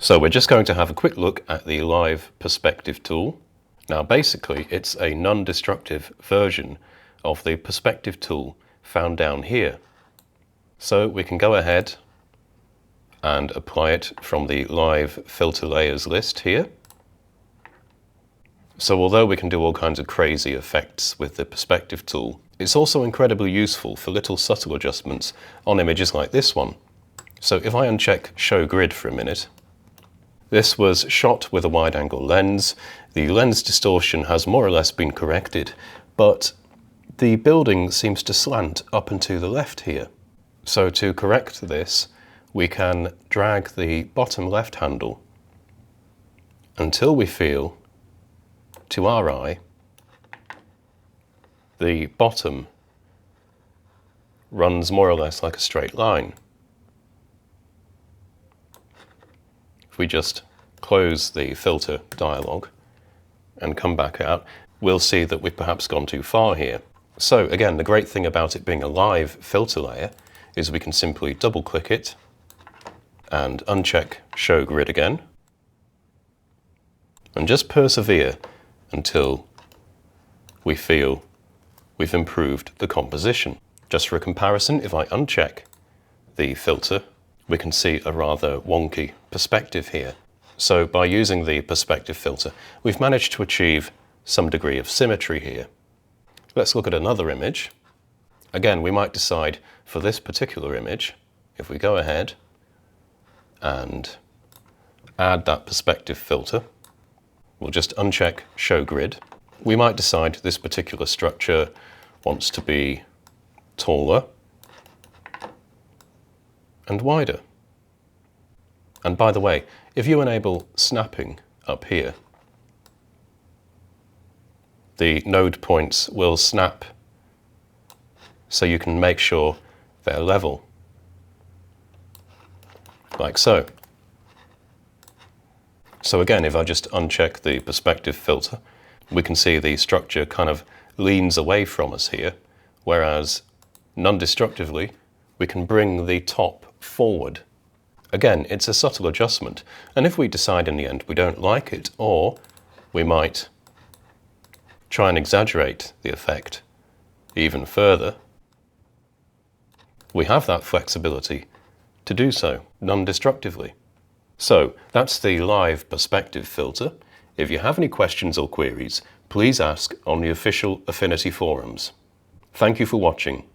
So we're just going to have a quick look at the live perspective tool. Now basically it's a non-destructive version of the perspective tool found down here. So we can go ahead and apply it from the live filter layers list here. So although we can do all kinds of crazy effects with the perspective tool, it's also incredibly useful for little subtle adjustments on images like this one. So if I uncheck show grid for a minute, this was shot with a wide angle lens. The lens distortion has more or less been corrected, but the building seems to slant up and to the left here. So to correct this, we can drag the bottom left handle until we feel, to our eye, the bottom runs more or less like a straight line. If we just close the filter dialog and come back out, we'll see that we've perhaps gone too far here. So again, the great thing about it being a live filter layer is we can simply double click it and uncheck show grid again and just persevere until we feel we've improved the composition. Just for a comparison, if I uncheck the filter, we can see a rather wonky perspective here. So by using the perspective filter, we've managed to achieve some degree of symmetry here. Let's look at another image. Again, we might decide for this particular image, if we go ahead and add that perspective filter, we'll just uncheck show grid. We might decide this particular structure wants to be taller and wider. And by the way, if you enable snapping up here, the node points will snap so you can make sure they're level, like so. So again, if I just uncheck the perspective filter, we can see the structure kind of leans away from us here, whereas non-destructively, we can bring the top forward. Again, it's a subtle adjustment, and if we decide in the end we don't like it, or we might try and exaggerate the effect even further, we have that flexibility to do so non-destructively. So that's the live perspective filter. If you have any questions or queries, please ask on the official Affinity forums. Thank you for watching.